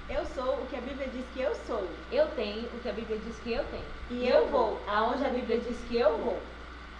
Eu sou o que a Bíblia diz que eu sou. Eu tenho o que a Bíblia diz que eu tenho. E eu vou aonde a Bíblia diz que eu vou.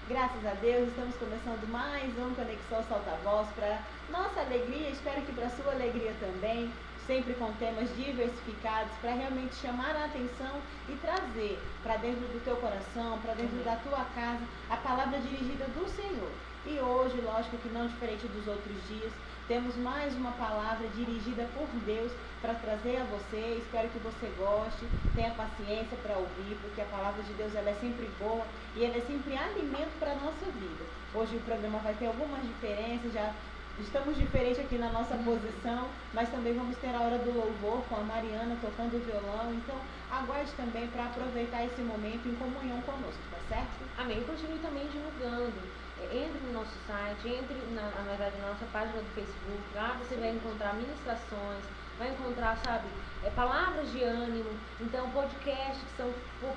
Graças a Deus, estamos começando mais um Conexão Solta Voz para nossa alegria, espero que para sua alegria também, sempre com temas diversificados para realmente chamar a atenção e trazer para dentro do teu coração, para dentro da tua casa, a palavra dirigida do Senhor. E hoje, lógico que não diferente dos outros dias, temos mais uma palavra dirigida por Deus para trazer a você. Espero que você goste, tenha paciência para ouvir, porque a palavra de Deus ela é sempre boa e ela é sempre alimento para a nossa vida. Hoje o programa vai ter algumas diferenças, já estamos diferentes aqui na nossa posição, mas também vamos ter a hora do louvor com a Mariana tocando o violão. Então aguarde também para aproveitar esse momento em comunhão conosco, tá certo? Amém. Continue também divulgando. Entre no nosso site, entre na verdade na nossa página do Facebook, lá você vai encontrar ministrações, vai encontrar, sabe, palavras de ânimo, então podcasts que são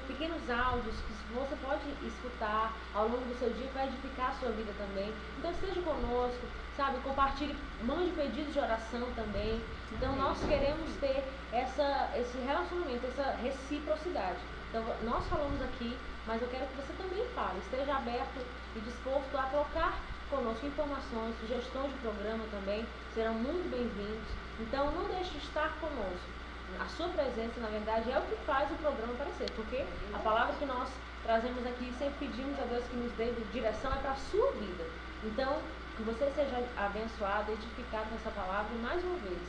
pequenos áudios que você pode escutar ao longo do seu dia, que vai edificar a sua vida também. Então esteja conosco, sabe, compartilhe, mande pedidos de oração também. Então nós queremos ter esse relacionamento, essa reciprocidade. Então nós falamos aqui, mas eu quero que você também fale, esteja aberto e disposto a trocar conosco informações, sugestões de programa também, serão muito bem-vindos. Então não deixe de estar conosco. A sua presença, na verdade, é o que faz o programa aparecer, porque a palavra que nós trazemos aqui, sempre pedimos a Deus que nos dê direção, é para a sua vida. Então, que você seja abençoado, edificado com essa palavra, e mais uma vez,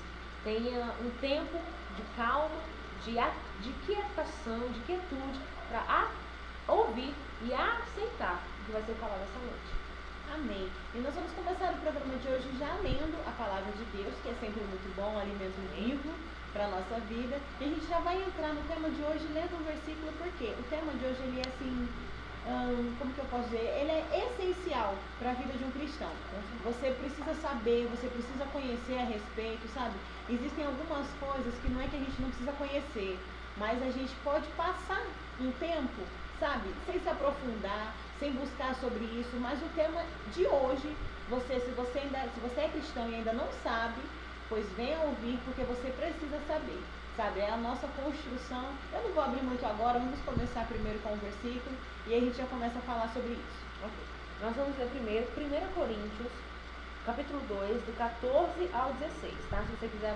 tenha um tempo de calma, de quietação, de quietude, para ouvir e aceitar o que vai ser falado essa noite. Amém. E nós vamos começar o programa de hoje já lendo a palavra de Deus, que é sempre muito bom, alimento vivo para a nossa vida. E a gente já vai entrar no tema de hoje lendo um versículo, porque o tema de hoje ele é assim, como que eu posso dizer? Ele é essencial para a vida de um cristão. Você precisa saber, você precisa conhecer a respeito, sabe? Existem algumas coisas que não é que a gente não precisa conhecer, mas a gente pode passar um tempo, sabe, sem se aprofundar, sem buscar sobre isso, mas o tema de hoje, se você é cristão e ainda não sabe, pois venha ouvir, porque você precisa saber, sabe, é a nossa construção. Eu não vou abrir muito agora, vamos começar primeiro com o versículo, e aí a gente já começa a falar sobre isso. Okay. Nós vamos ler primeiro 1 Coríntios, capítulo 2, do 14 ao 16, tá? Se você quiser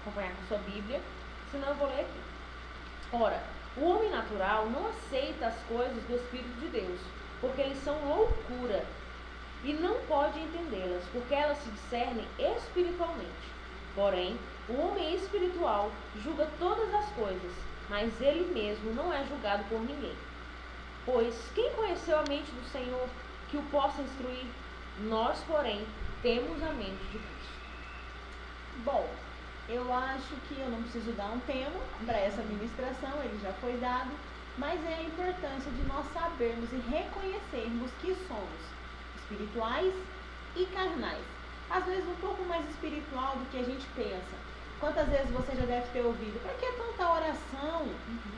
acompanhar com a sua Bíblia, senão eu vou ler aqui. Ora, o homem natural não aceita as coisas do Espírito de Deus, porque eles são loucura, e não pode entendê-las, porque elas se discernem espiritualmente. Porém, o homem espiritual julga todas as coisas, mas ele mesmo não é julgado por ninguém. Pois quem conheceu a mente do Senhor que o possa instruir? Nós, porém, temos a mente de Cristo. Bom, eu acho que eu não preciso dar um tema para essa ministração, ele já foi dado, mas é a importância de nós sabermos e reconhecermos que somos espirituais e carnais. Às vezes um pouco mais espiritual do que a gente pensa. Quantas vezes você já deve ter ouvido, para que tanta oração?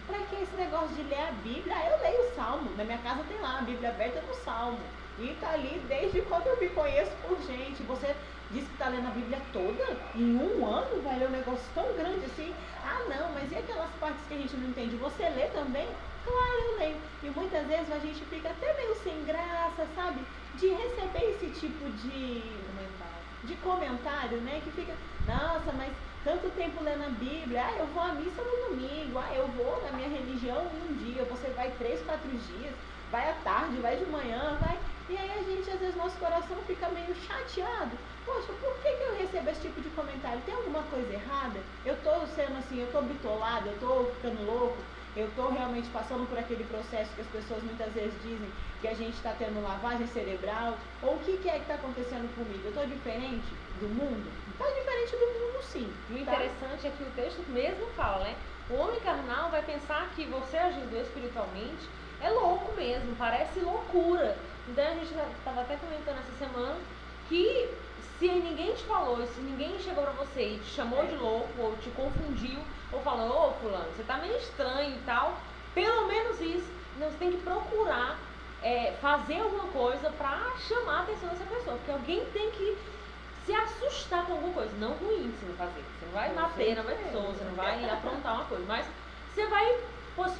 Para que esse negócio de ler a Bíblia? Eu leio o Salmo, na minha casa tem lá a Bíblia aberta no Salmo. E está ali desde quando eu me conheço por gente. Você diz que está lendo a Bíblia toda? Em um ano vai ler um negócio tão grande assim? Ah não, mas e aquelas partes que a gente não entende? Você lê também? Claro, eu leio. E muitas vezes a gente fica até meio sem graça, sabe? De receber esse tipo de comentário, né? Que fica, nossa, mas tanto tempo lendo a Bíblia, eu vou à missa no domingo, eu vou na minha religião um dia, você vai 3, 4 dias, vai à tarde, vai de manhã, vai. E aí a gente, às vezes, nosso coração fica meio chateado. Poxa, por que eu recebo esse tipo de comentário? Tem alguma coisa errada? Eu tô sendo assim, eu tô bitolada, eu tô ficando louco, eu tô realmente passando por aquele processo que as pessoas muitas vezes dizem que a gente está tendo lavagem cerebral? Ou o que é que está acontecendo comigo? Eu tô diferente do mundo? Tá diferente do mundo, sim. E o interessante é que o texto mesmo fala, né? O homem carnal vai pensar que você agindo espiritualmente é louco mesmo, parece loucura. Então a gente estava até comentando essa semana que se ninguém te falou, se ninguém chegou pra você e te chamou de louco, ou te confundiu, ou falou, ô fulano, você tá meio estranho e tal, pelo menos isso, você tem que procurar fazer alguma coisa pra chamar a atenção dessa pessoa, porque alguém tem que se assustar com alguma coisa, não ruim que você vai fazer. Você não vai bater na pessoa, você não vai aprontar uma coisa, mas você vai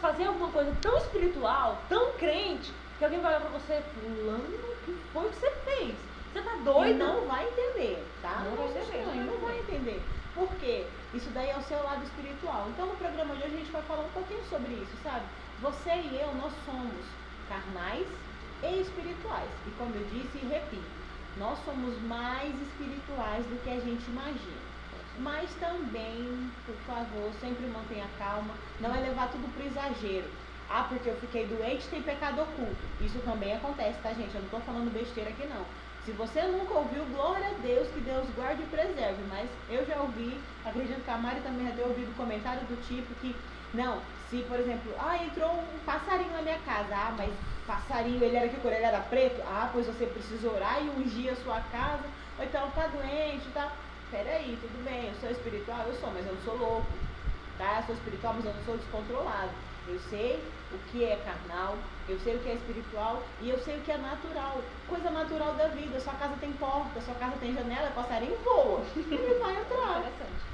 fazer alguma coisa tão espiritual, tão crente, que alguém vai olhar pra você, fulano, o que foi que você fez? Você tá doido? E não vai entender, tá? Não vai entender. Não vai entender. Por quê? Isso daí é o seu lado espiritual. Então no programa de hoje a gente vai falar um pouquinho sobre isso, sabe? Você e eu, nós somos carnais e espirituais. E como eu disse e repito, nós somos mais espirituais do que a gente imagina. Mas também, por favor, sempre mantenha calma. Não é levar tudo pro exagero. Ah, porque eu fiquei doente, tem pecado oculto. Isso também acontece, tá, gente? Eu não tô falando besteira aqui, não. Se você nunca ouviu, glória a Deus, que Deus guarde e preserve. Mas eu já ouvi, acredito que a Mari também já deu ouvido comentário do tipo que, não, se, por exemplo, entrou um passarinho na minha casa. Ah, mas passarinho, ele era que cor? Ele era preto? Ah, pois você precisa orar e ungir a sua casa. Ou então tá doente, tá? Peraí, tudo bem, eu sou espiritual? Eu sou, mas eu não sou louco. Tá? Eu sou espiritual, mas eu não sou descontrolado. Eu sei o que é carnal, eu sei o que é espiritual e eu sei o que é natural. Coisa natural da vida. Sua casa tem porta, sua casa tem janela, passarinho voa. Ele vai entrar.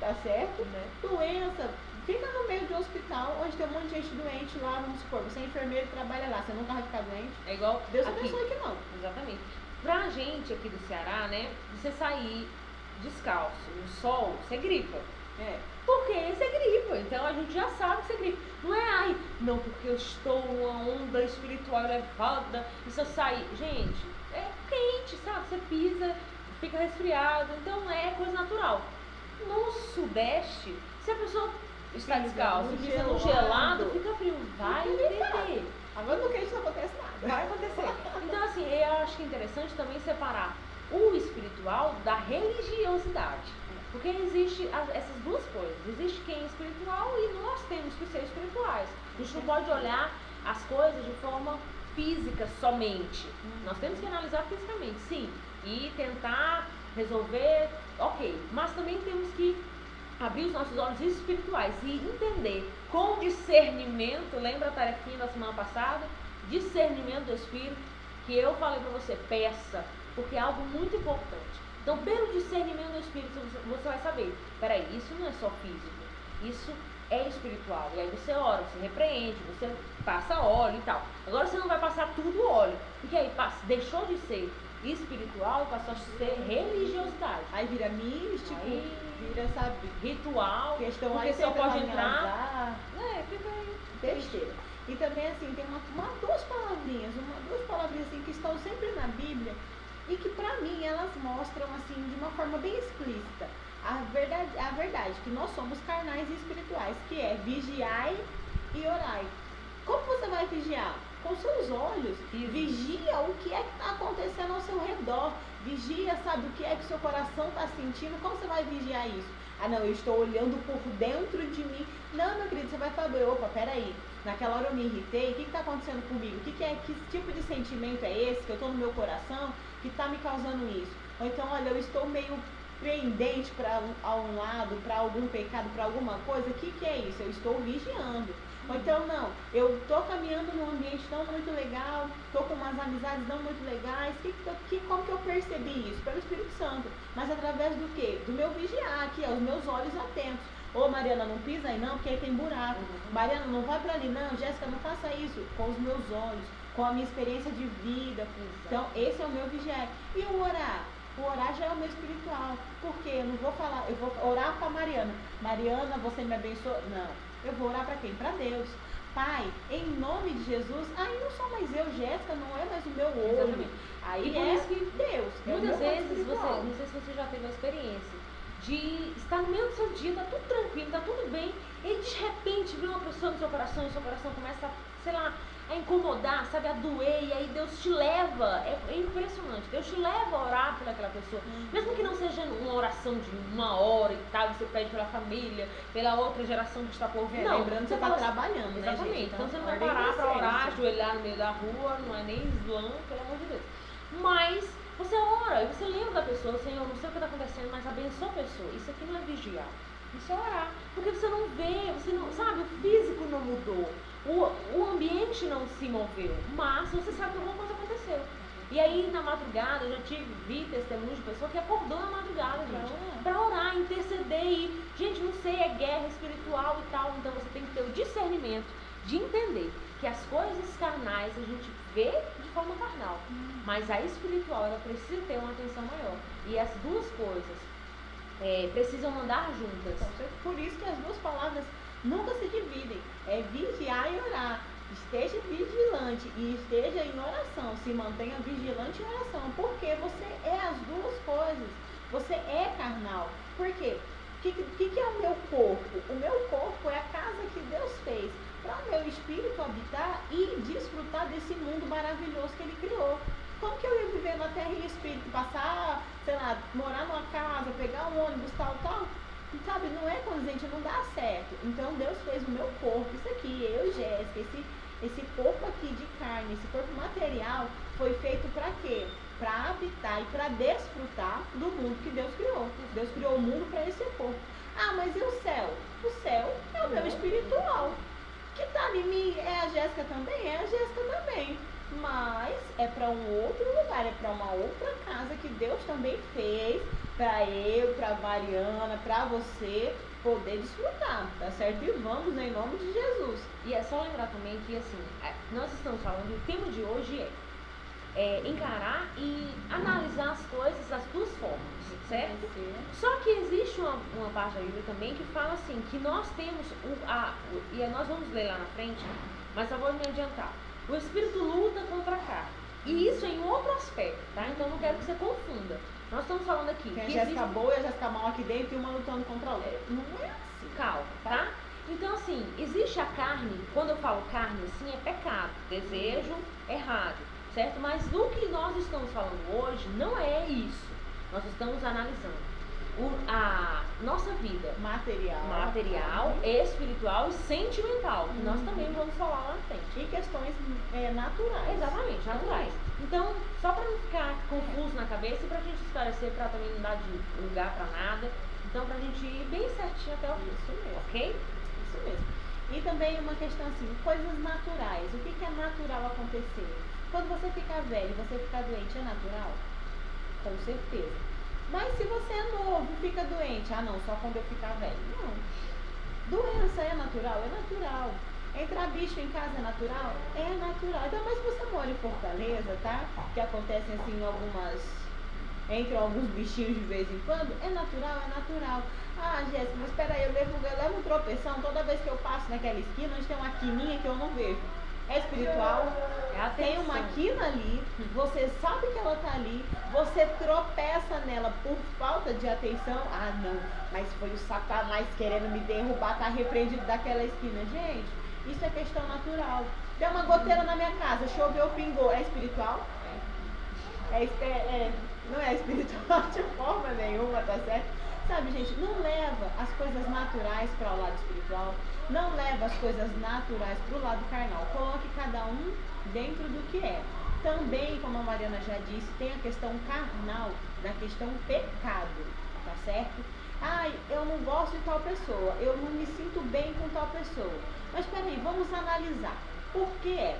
Tá certo? Né? Doença. Fica no meio de um hospital onde tem um monte de gente doente lá, vamos supor, você é enfermeiro e trabalha lá, você nunca vai ficar doente. É igual Deus aqui. abençoe que não. Exatamente. Pra gente aqui do Ceará, né, você sair descalço no sol, você gripa. Porque você gripa, então a gente já sabe que você gripa. Não é, não, porque eu estou numa onda espiritual elevada e se eu sair. Gente, é quente, sabe? Você pisa, fica resfriado, então é coisa natural. No Sudeste, se a pessoa está descalço, pisa no gelado, fica frio, vai entender. Agora no quente não acontece nada. Vai acontecer. Então, assim, eu acho que é interessante também separar o espiritual da religiosidade. Porque existe essas duas coisas. Existe quem é espiritual e nós temos que ser espirituais. A gente não pode olhar as coisas de forma física somente. Nós temos que analisar fisicamente, sim. E tentar resolver, ok. Mas também temos que abrir os nossos olhos espirituais e entender com discernimento. Lembra a tarefinha da semana passada? Discernimento do Espírito, que eu falei para você, peça, porque é algo muito importante. Então, pelo discernimento do Espírito, você vai saber, peraí, isso não é só físico, isso é espiritual. E aí você ora, você repreende, você passa óleo e tal. Agora você não vai passar tudo óleo, porque aí deixou de ser espiritual e passou a ser religiosidade. Aí vira místico, aí vira, sabe, ritual, questão porque só pode entrar. Fica aí besteira. E também assim, tem duas palavrinhas assim que estão sempre na Bíblia e que pra mim elas mostram assim de uma forma bem explícita a verdade que nós somos carnais e espirituais, que é vigiai e orai. Como você vai vigiar? Com seus olhos. Vigia o que é que está acontecendo ao seu redor. Vigia, sabe, o que é que seu coração está sentindo. Como você vai vigiar isso? Ah, não, eu estou olhando por dentro de mim. Não, meu querido, você vai saber, opa, peraí. Naquela hora eu me irritei, o que está acontecendo comigo? Que tipo de sentimento é esse que eu estou no meu coração que está me causando isso? Ou então, olha, eu estou meio pendente para um lado, para algum pecado, para alguma coisa. O que é isso? Eu estou vigiando. Ou então, não, eu estou caminhando num ambiente não muito legal, estou com umas amizades não muito legais. Como que eu percebi isso? Pelo Espírito Santo. Mas através do quê? Do meu vigiar aqui, os meus olhos atentos. Ô, Mariana, não pisa aí não, porque aí tem buraco. Mariana, não vai para ali não. Jéssica, não faça isso. Com os meus olhos, com a minha experiência de vida. Então, esse é o meu vigiar. E o orar? O orar já é o meu espiritual. Por quê? Eu não vou falar, eu vou orar para Mariana. Mariana, você me abençoa? Não. Eu vou orar para quem? Para Deus. Pai, em nome de Jesus, aí não sou mais eu, Jéssica, não é mais o meu olho. Exatamente. Aí e por é isso que Deus. Muitas vezes, não sei se você já teve uma experiência de estar no meio do seu dia, tá tudo tranquilo, tá tudo bem, e de repente vem uma pessoa no seu coração, e o seu coração começa, sei lá, a incomodar, sabe, a doer, e aí Deus te leva, é impressionante, Deus te leva a orar por aquela pessoa, mesmo que não seja uma oração de 1 hora e tal, você pede pela família, pela outra geração que está por vir. Não, lembrando que você está trabalhando, né, exatamente, gente? então você não vai parar para orar, ajoelhar no meio da rua, não é nem islã, pelo amor de Deus. Mas você ora, e você lembra da pessoa, Senhor, não sei o que está acontecendo, mas abençoa a pessoa. Isso aqui não é vigiar, isso é orar. Porque você não vê, você não sabe, o físico não mudou, o ambiente não se moveu, mas você sabe que alguma coisa aconteceu. E aí na madrugada eu já vi testemunho de pessoa que acordou na madrugada, gente, para orar, interceder e, gente, não sei, é guerra espiritual e tal, então você tem que ter o discernimento de entender que as coisas carnais a gente vê de forma carnal, mas a espiritual ela precisa ter uma atenção maior. E as duas coisas precisam andar juntas. Por isso que as duas palavras nunca se dividem. É vigiar e orar. Esteja vigilante e esteja em oração. Se mantenha vigilante em oração. Porque você é as duas coisas. Você é carnal. Por quê? O que é o meu corpo? O meu corpo é a casa que Deus fez para o meu espírito habitar e desfrutar desse mundo maravilhoso que Ele criou. Como que eu ia viver na terra em espírito? Passar, sei lá, morar numa casa, pegar um ônibus, tal. Sabe, não é condizente, não dá certo. Então Deus fez o meu corpo, isso aqui, eu e Jéssica, esse corpo aqui de carne, esse corpo material, foi feito para quê? Para habitar e para desfrutar do mundo que Deus criou. Deus criou o mundo para esse corpo. Ah, mas e o céu? O céu é o meu espiritual. Que tá em mim, é a Jéssica também? É a Jéssica também. Mas é para um outro lugar, é para uma outra casa que Deus também fez para eu, para Mariana, para você poder desfrutar, tá certo? E vamos em nome de Jesus. E é só lembrar também que, assim, nós estamos falando, o tema de hoje é encarar e analisar as coisas das duas formas, certo? Só que existe uma parte da Bíblia também que fala assim, que nós temos, e nós vamos ler lá na frente, mas eu vou me adiantar. O espírito luta contra a carne. E isso é em outro aspecto, tá? Então não quero que você confunda. Nós estamos falando aqui. Tem a Jéssica boa e a Jéssica mal aqui dentro e uma lutando contra a outra. Não é assim. Calma, tá? Então, assim, existe a carne, quando eu falo carne, assim, é pecado, desejo errado, certo? Mas do que nós estamos falando hoje não é isso. Nós estamos analisando a nossa vida material, espiritual e sentimental, que nós também vamos falar lá na frente. E questões naturais. Exatamente, naturais. Então, só para não ficar confuso na cabeça e para a gente esclarecer, para também não dar de lugar para nada, então para a gente ir bem certinho até o fim. Isso mesmo. Ok? Isso mesmo. E também uma questão assim, coisas naturais. O que é natural acontecer? Quando você ficar velho, você ficar doente, é natural? Com certeza. Mas se você é novo, fica doente, não, só quando eu ficar velho. Não. Doença é natural? É natural. Entrar bicho em casa é natural? É natural. Então, mas se você mora em Fortaleza, tá? Que acontecem assim entre alguns bichinhos de vez em quando, é natural, é natural. Ah, Jéssica, mas espera aí, eu levo um tropeção toda vez que eu passo naquela esquina onde tem uma quininha que eu não vejo. É espiritual, tem uma quina ali, você sabe que ela está ali, você tropeça nela por falta de atenção. Ah, não, mas foi o Satanás querendo me derrubar, tá repreendido daquela esquina. Gente, isso é questão natural. Deu uma goteira na minha casa, choveu, pingou, é espiritual? Não é espiritual de forma nenhuma, tá certo? Sabe, gente, não leva as coisas naturais para o lado espiritual, não leva as coisas naturais para o lado carnal. Coloque cada um dentro do que é. Também, como a Mariana já disse, tem a questão carnal, da questão pecado, tá certo? Eu não gosto de tal pessoa, eu não me sinto bem com tal pessoa. Mas peraí, vamos analisar. Por que é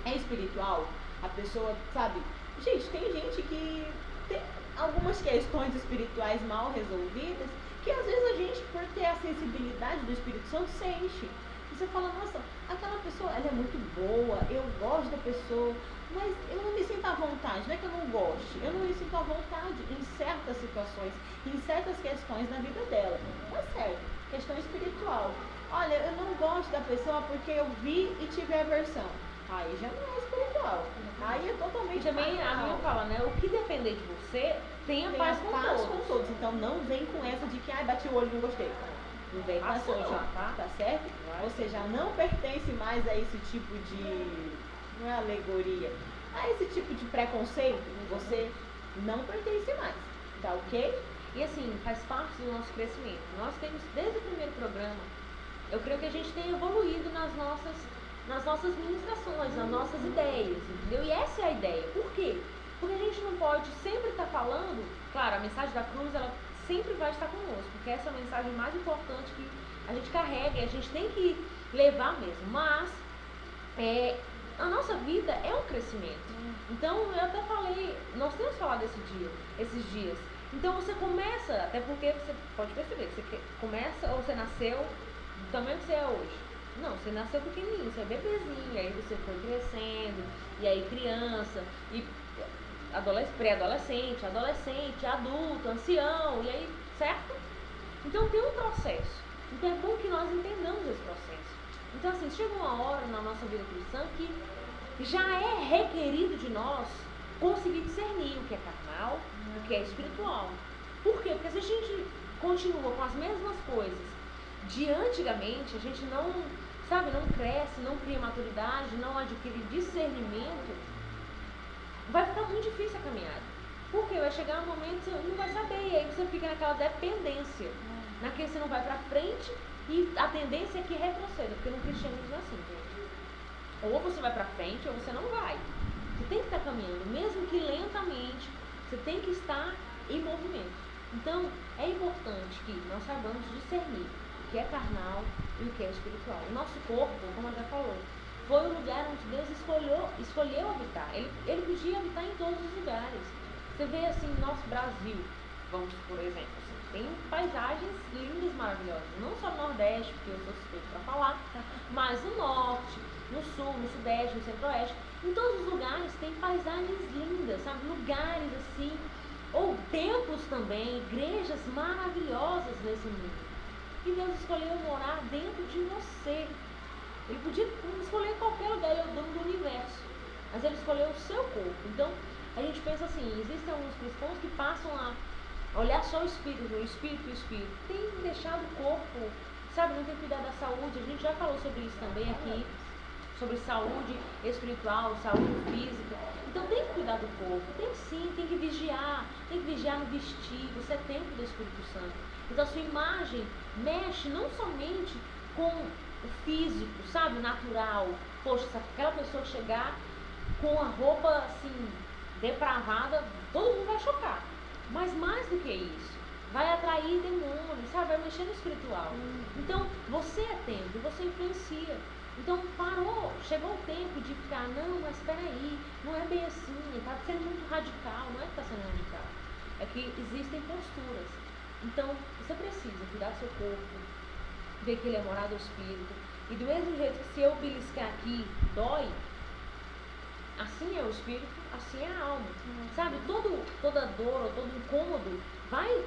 espiritual? A pessoa, sabe? Gente, tem gente que tem algumas questões espirituais mal resolvidas, que às vezes a gente, por ter a sensibilidade do Espírito Santo, sente. E você fala, nossa, aquela pessoa, ela é muito boa, eu gosto da pessoa, mas eu não me sinto à vontade. Não é que eu não goste, eu não me sinto à vontade em certas situações, em certas questões na vida dela. Tá certo, questão espiritual. Olha, eu não gosto da pessoa porque eu vi e tive aversão. Aí já não é espiritual. Aí é totalmente. Também a Bíblia fala, né? O que depender de você, tenha paz com todos. Então não vem com essa de que bati o olho e não gostei. Não vem com essa não, tá certo? Você já não pertence mais a esse tipo de. Não é alegoria. A esse tipo de preconceito. Você não pertence mais. Tá ok? E assim, faz parte do nosso crescimento. Nós temos, desde o primeiro programa, eu creio que a gente tem evoluído nas nossas ministrações, nas nossas ideias, entendeu? E essa é a ideia. Por quê? Porque a gente não pode sempre estar falando, claro, a mensagem da cruz, ela sempre vai estar conosco, porque essa é a mensagem mais importante que a gente carrega e a gente tem que levar mesmo. Mas a nossa vida é um crescimento. Então, eu até falei, nós temos falado esses dias. Então, você começa, até porque você pode perceber, você começa, ou você nasceu do tamanho que você é hoje. Não, você nasceu pequenininho, você é bebezinho, aí você foi crescendo, e aí criança, e pré-adolescente, adolescente, adulto, ancião, e aí, certo? Então, tem um processo. Então, é bom que nós entendamos esse processo. Então, assim, chega uma hora na nossa vida cristã que já é requerido de nós conseguir discernir o que é carnal, o que é espiritual. Por quê? Porque se a gente continua com as mesmas coisas de antigamente, a gente não, sabe, não cresce, não cria maturidade, não adquire discernimento, vai ficar muito difícil a caminhada. Porque vai chegar um momento que você não vai saber, e aí você fica naquela dependência, naquele você não vai pra frente, e a tendência é que retroceda, porque no cristianismo é assim, gente. Ou você vai pra frente, ou você não vai. Você tem que estar caminhando, mesmo que lentamente, você tem que estar em movimento. Então, é importante que nós saibamos discernir o que é carnal e o que é espiritual. O nosso corpo, como a já falou, foi o lugar onde Deus escolheu habitar. Ele podia habitar em todos os lugares. Você vê assim, nosso Brasil, vamos por exemplo, assim, tem paisagens lindas, maravilhosas. Não só no Nordeste, porque eu sou suspeito para falar, mas no Norte, no Sul, no Sudeste, no Centro-Oeste. Em todos os lugares tem paisagens lindas, sabe? Lugares assim, ou templos também, igrejas maravilhosas nesse mundo. E Deus escolheu morar dentro de você. Ele podia escolher qualquer lugar, ele é o dono do universo. Mas ele escolheu o seu corpo. Então, a gente pensa assim, existem alguns cristãos que passam a olhar só o espírito, tem deixado o corpo, sabe, não tem cuidado da saúde. A gente já falou sobre isso também aqui, sobre saúde espiritual, saúde física. Então tem que cuidar do corpo, tem sim, tem que vigiar no vestir, você é templo do Espírito Santo. Então a sua imagem mexe não somente com o físico, sabe, natural. Poxa, se aquela pessoa chegar com a roupa assim, depravada, todo mundo vai chocar. Mas mais do que isso, vai atrair demônios, sabe? Vai mexer no espiritual. Então, você é templo, você influencia. Então, chegou o tempo de ficar, não, mas espera aí, não é bem assim, está sendo muito radical. Não é que está sendo radical, é que existem posturas. Então, você precisa cuidar do seu corpo, ver que ele é morado do espírito. E do mesmo jeito que se eu beliscar aqui, dói, assim é o espírito, assim é a alma. Sabe, toda dor ou todo incômodo vai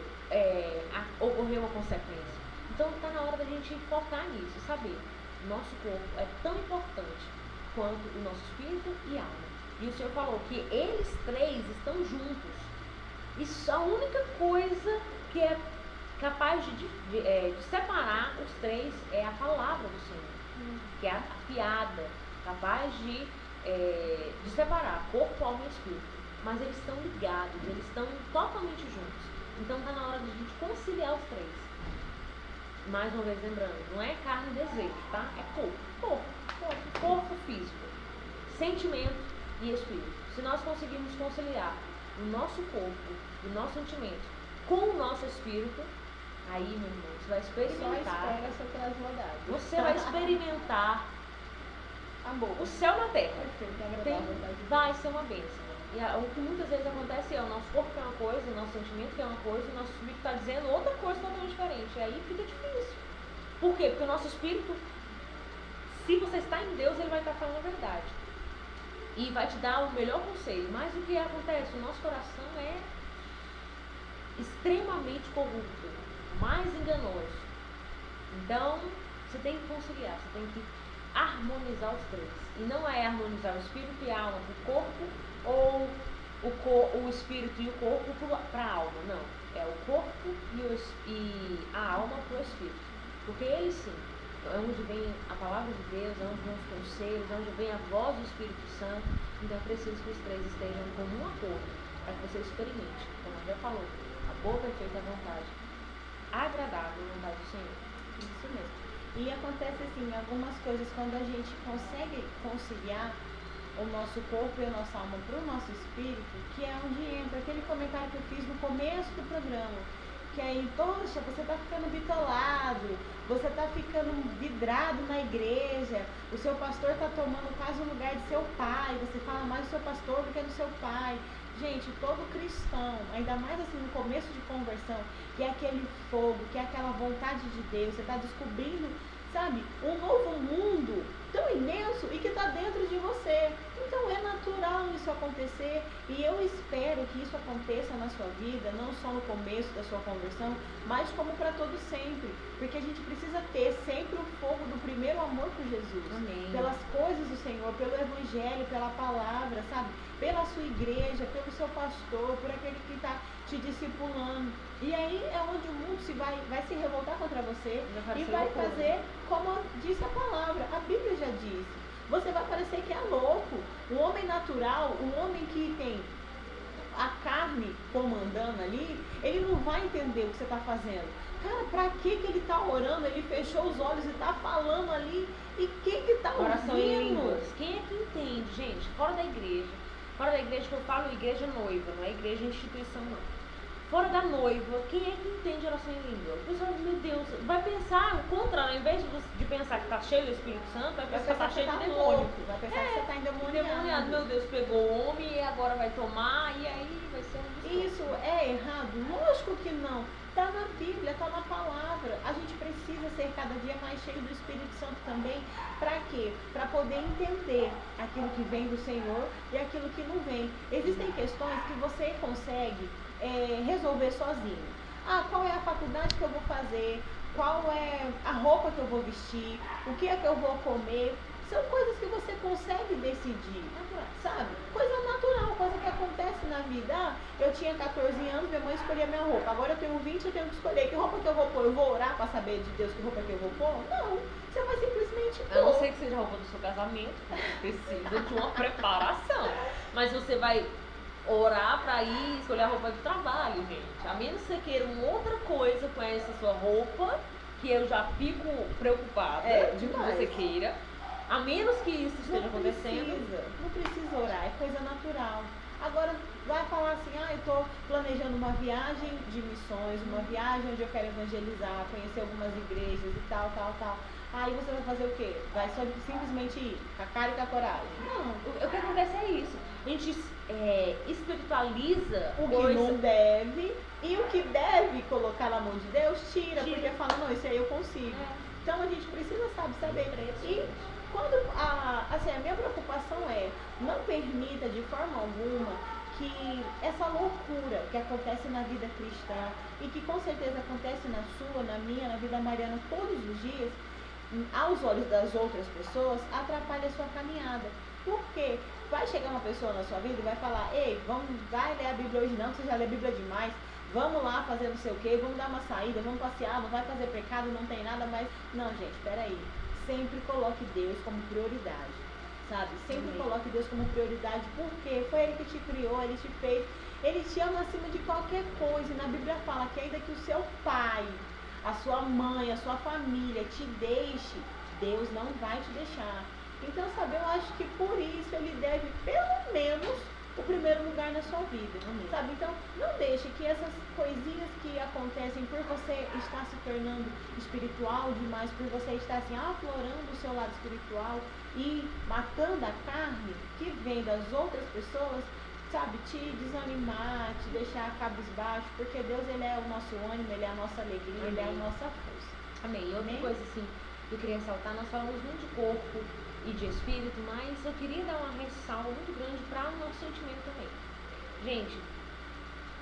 ocorrer uma consequência. Então está na hora da gente focar nisso, saber. O nosso corpo é tão importante quanto o nosso espírito e alma. E o Senhor falou que eles três estão juntos. E a única coisa que é capaz de separar os três é a palavra do Senhor, que é afiada, capaz de separar corpo, alma e espírito. Mas eles estão ligados, eles estão totalmente juntos. Então está na hora de a gente conciliar os três. Mais uma vez lembrando, não é carne e desejo, tá? É corpo físico, sentimento e espírito. Se nós conseguirmos conciliar o nosso corpo, o nosso sentimento com o nosso espírito, aí, meu irmão, você vai experimentar. Só espera essa transmodada. Você vai experimentar amor, o céu na terra. Perfeito, vai ser uma bênção. E o que muitas vezes acontece é o nosso corpo é uma coisa, o nosso sentimento é uma coisa, o nosso espírito está dizendo outra coisa totalmente diferente. E aí fica difícil. Por quê? Porque o nosso espírito, se você está em Deus, ele vai estar falando a verdade. E vai te dar o melhor conselho. Mas o que acontece? O nosso coração é extremamente corrupto, mais enganoso. Então, você tem que conciliar, você tem que harmonizar os três. E não é harmonizar o espírito e a alma para o corpo, ou o espírito e o corpo para a alma. Não. É o corpo e a alma para o espírito. Porque eles sim, é onde vem a palavra de Deus, é onde vem os conselhos, é onde vem a voz do Espírito Santo. Então é preciso que os três estejam em comum acordo, para que você experimente, como a já falou, a boa, perfeita vontade, agradável vontade do Senhor. Isso mesmo. E acontece assim, algumas coisas quando a gente consegue conciliar o nosso corpo e a nossa alma para o nosso espírito, que é onde entra aquele comentário que eu fiz no começo do programa, que aí, poxa, você tá ficando bitolado, você tá ficando vidrado na igreja, o seu pastor tá tomando quase o lugar de seu pai, você fala mais do seu pastor do que do seu pai. Gente, todo cristão, ainda mais assim no começo de conversão, que é aquele fogo, que é aquela vontade de Deus, você está descobrindo, sabe, um novo mundo tão imenso e que está dentro de você. Então é natural isso acontecer e eu espero que isso aconteça na sua vida, não só no começo da sua conversão, mas como para todo sempre. Porque a gente precisa ter sempre o fogo do primeiro amor por Jesus. Amém. Pelas coisas do Senhor, pelo Evangelho, pela palavra, sabe? Pela sua igreja, pelo seu pastor, por aquele que está te discipulando. E aí é onde o mundo vai se revoltar contra você e vai fazer como diz a palavra. A Bíblia já disse. Você vai parecer que é louco. O homem natural, o homem que tem a carne comandando ali, ele não vai entender o que você está fazendo. Cara, pra que ele está orando? Ele fechou os olhos e está falando ali. E quem que está Oração em ouvindo? línguas. Quem é que entende, gente? Fora da igreja. Fora da igreja que eu falo, igreja noiva, não é igreja instituição não. Fora da noiva, quem é que entende oração em língua? O pessoal, meu Deus, vai pensar o contrário, ao invés de pensar que está cheio do Espírito Santo, vai pensar que está cheio de demônio. Vai pensar que você está endemoniado. Meu Deus, pegou o homem e agora vai tomar, e aí vai ser um discurso. Isso é errado? Lógico que não. Está na Bíblia, está na palavra. A gente precisa ser cada dia mais cheio do Espírito Santo também. Para quê? Para poder entender aquilo que vem do Senhor e aquilo que não vem. Existem questões que você consegue resolver sozinho. Qual é a faculdade que eu vou fazer? Qual é a roupa que eu vou vestir? O que é que eu vou comer? São coisas que você consegue decidir, sabe? Coisa natural, coisa que acontece na vida. Eu tinha 14 anos, minha mãe escolhia minha roupa. Agora eu tenho 20, eu tenho que escolher que roupa que eu vou pôr. Eu vou orar para saber de Deus que roupa que eu vou pôr? Não, você vai simplesmente pôr. A não ser que seja a roupa do seu casamento, precisa de uma preparação. Mas você vai orar para ir escolher a roupa de trabalho, gente. A menos que você queira uma outra coisa com essa sua roupa, que eu já fico preocupada de que você queira. A menos que isso esteja acontecendo. Não precisa orar, é coisa natural. Agora, vai falar assim, eu estou planejando uma viagem de missões, uma viagem onde eu quero evangelizar, conhecer algumas igrejas e tal. Aí você vai fazer o quê? Vai só simplesmente ir, com a cara e com a coragem? Não. O que acontece é isso. A gente espiritualiza o que não deve, e o que deve colocar na mão de Deus, tira. Porque fala, não, isso aí eu consigo. Então a gente precisa saber. E quando a minha preocupação não permita de forma alguma que essa loucura que acontece na vida cristã e que com certeza acontece na sua, na minha, na vida mariana todos os dias, aos olhos das outras pessoas, atrapalhe a sua caminhada. Por quê? Vai chegar uma pessoa na sua vida e vai falar, ei, vai ler a Bíblia hoje não, que você já lê a Bíblia demais. Vamos lá fazer não sei o quê, vamos dar uma saída, vamos passear, não vai fazer pecado, não tem nada mais. Não, gente, peraí. Sempre coloque Deus como prioridade, sabe? Sempre coloque Deus como prioridade, porque foi Ele que te criou, Ele te fez, Ele te ama acima de qualquer coisa. E na Bíblia fala que ainda que o seu pai, a sua mãe, a sua família te deixe, Deus não vai te deixar. Então, sabe, eu acho que por isso Ele deve, pelo menos, o primeiro lugar na sua vida, sabe? Então, não deixe que essas coisinhas que acontecem por você estar se tornando espiritual demais, por você estar assim, aflorando o seu lado espiritual e matando a carne que vem das outras pessoas, sabe? Te desanimar, te deixar cabisbaixo, porque Deus, Ele é o nosso ânimo, Ele é a nossa alegria, Ele é a nossa força. Amém. E outra coisa assim, que eu queria ressaltar, nós falamos muito de corpo e de espírito, mas eu queria dar uma ressalva muito grande para o nosso sentimento também. Gente,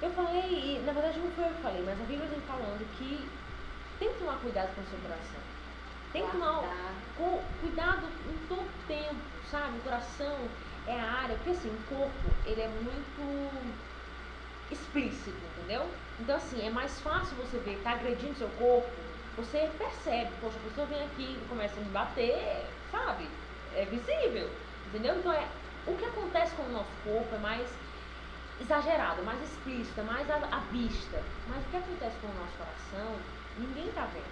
eu falei, na verdade não foi eu que falei, mas a Bíblia vem falando que tem que tomar cuidado com o seu coração. Tem que tomar cuidado em todo tempo, sabe? O coração é a área, porque assim, o corpo, ele é muito explícito, entendeu? Então assim, é mais fácil você ver que tá agredindo seu corpo, você percebe, poxa, a pessoa vem aqui e começa a me bater, sabe? É visível, entendeu? Então o que acontece com o nosso corpo é mais exagerado, mais explícito, mais à vista. Mas o que acontece com o nosso coração, ninguém tá vendo.